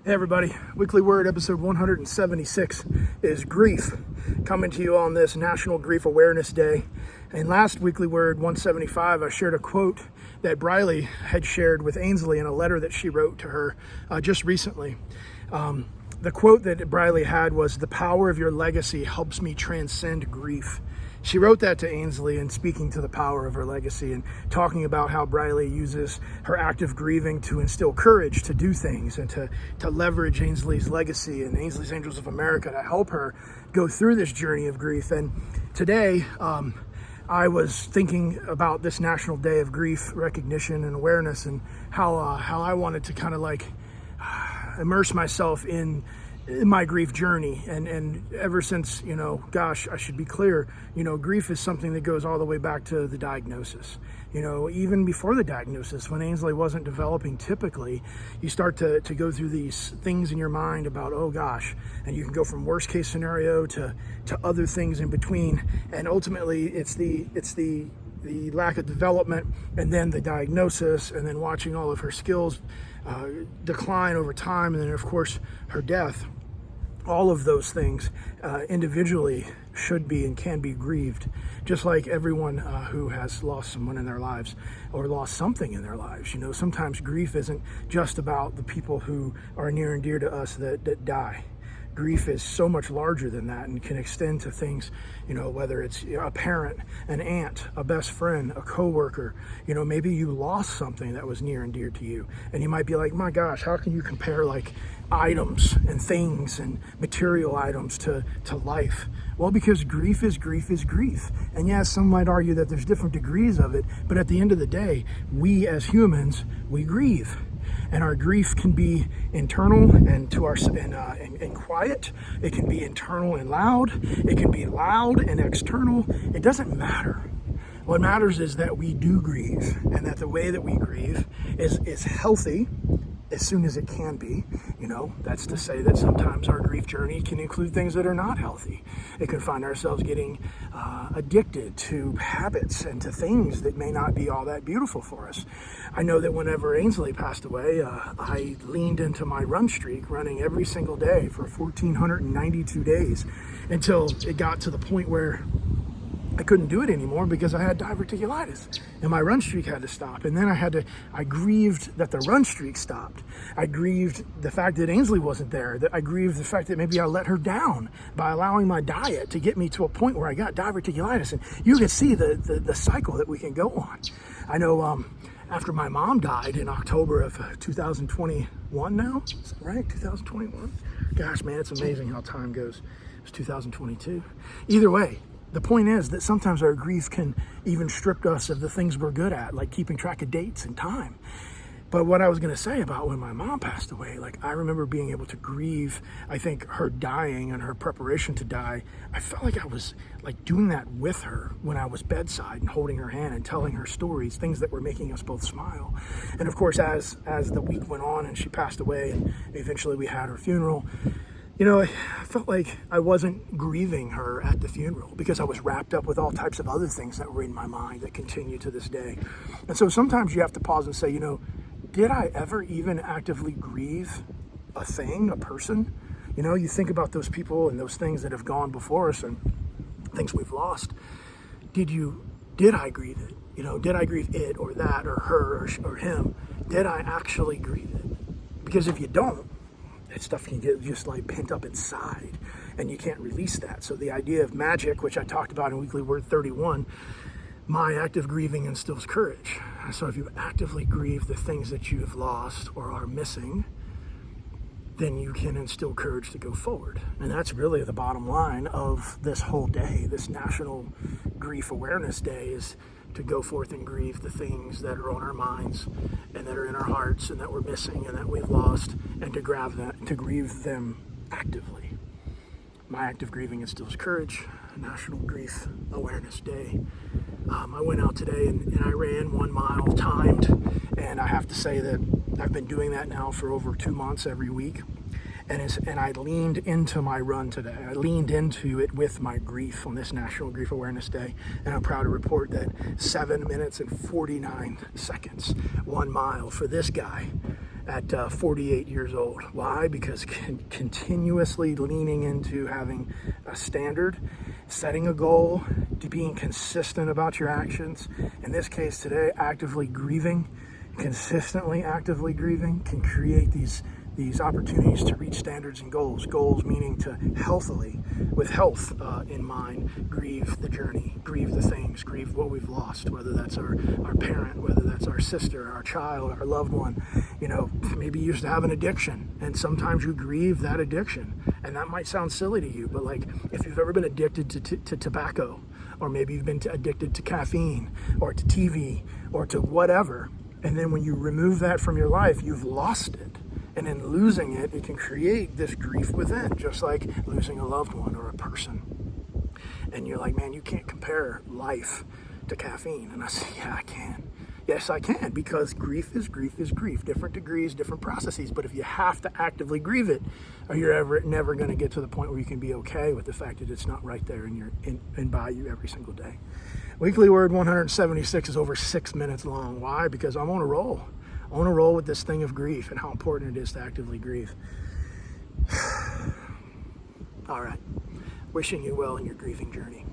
Hey everybody, Weekly Word episode 176 is grief, coming to you on this National Grief Awareness Day. And last Weekly Word 175, I shared a quote that Briley had shared with Ainsley in a letter that she wrote to her just recently. The quote that Briley had was, "The power of your legacy helps me transcend grief." She wrote that to Ainsley and speaking to the power of her legacy and talking about how Briley uses her active grieving to instill courage to do things and to leverage Ainsley's legacy and Ainsley's Angels of America to help her go through this journey of grief. And today, I was thinking about this National Day of Grief Recognition and Awareness and how I wanted to kind of like immerse myself in my grief journey. And ever since, I should be clear, grief is something that goes all the way back to the diagnosis. Even before the diagnosis, when Ainsley wasn't developing typically, you start to go through these things in your mind about, oh gosh, and you can go from worst case scenario to other things in between. And ultimately it's the lack of development and then the diagnosis and then watching all of her skills decline over time, and then of course her death. All of those things individually should be and can be grieved, just like everyone who has lost someone in their lives or lost something in their lives. Sometimes grief isn't just about the people who are near and dear to us that die. Grief is so much larger than that and can extend to things, whether it's a parent, an aunt, a best friend, a coworker. Maybe you lost something that was near and dear to you, and you might be like, my gosh, how can you compare like items and things and material items to life? Well, because grief is grief. And yes, some might argue that there's different degrees of it, but at the end of the day, we as humans, we grieve. And our grief can be internal and and quiet. It can be internal and loud. It can be loud and external. It doesn't matter. What matters is that we do grieve, and that the way that we grieve is healthy as soon as it can be. That's to say that sometimes our grief journey can include things that are not healthy. It can find ourselves getting addicted to habits and to things that may not be all that beautiful for us. I know that whenever Ainsley passed away, I leaned into my run streak, running every single day for 1,492 days until it got to the point where I couldn't do it anymore because I had diverticulitis and my run streak had to stop. And then I grieved that the run streak stopped. I grieved the fact that Ainsley wasn't there. That I grieved the fact that maybe I let her down by allowing my diet to get me to a point where I got diverticulitis. And you can see the cycle that we can go on. I know after my mom died in October of 2021 now, is that right? 2021? Gosh, man, it's amazing how time goes. It was 2022. Either way, the point is that sometimes our grief can even strip us of the things we're good at, like keeping track of dates and time. But what I was going to say about when my mom passed away, I remember being able to grieve, I think, her dying and her preparation to die. I felt like I was doing that with her when I was bedside and holding her hand and telling her stories, things that were making us both smile. And of course, as the week went on and she passed away and eventually we had her funeral, I felt like I wasn't grieving her at the funeral because I was wrapped up with all types of other things that were in my mind that continue to this day. And so sometimes you have to pause and say, did I ever even actively grieve a thing, a person? You think about those people and those things that have gone before us and things we've lost. Did I grieve it? Did I grieve it or that or her or him? Did I actually grieve it? Because if you don't, that stuff can get just pent up inside and you can't release that. So the idea of magic, which I talked about in Weekly Word 31, my active grieving instills courage. So if you actively grieve the things that you have lost or are missing, then you can instill courage to go forward. And that's really the bottom line of this whole day, this National Grief Awareness Day, is to go forth and grieve the things that are on our minds and that are in our hearts and that we're missing and that we've lost, and to grieve them actively. My active grieving instills courage. National Grief Awareness Day. I went out today and I ran 1 mile timed, and I have to say that I've been doing that now for over 2 months every week. And I leaned into my run today. I leaned into it with my grief on this National Grief Awareness Day. And I'm proud to report that 7 minutes and 49 seconds, 1 mile for this guy at 48 years old. Why? Because continuously leaning into having a standard, setting a goal, to being consistent about your actions. In this case today, actively grieving, consistently actively grieving can create these opportunities to reach standards and goals. Goals meaning to healthily, with health in mind, grieve the journey, grieve the things, grieve what we've lost, whether that's our parent, whether that's our sister, our child, our loved one. You know, maybe you used to have an addiction, and sometimes you grieve that addiction. And that might sound silly to you, but like if you've ever been addicted to tobacco, or maybe you've been addicted to caffeine, or to TV, or to whatever, and then when you remove that from your life, you've lost it. And in losing it, it can create this grief within, just like losing a loved one or a person. And you're like, man, you can't compare life to caffeine. And I say, yeah, I can. Yes, I can, because grief is grief is grief. Different degrees, different processes. But if you have to actively grieve it, or you're never going to get to the point where you can be okay with the fact that it's not right there in by you every single day. Weekly Word 176 is over 6 minutes long. Why? Because I'm on a roll. I want to roll with this thing of grief and how important it is to actively grieve. All right. Wishing you well in your grieving journey.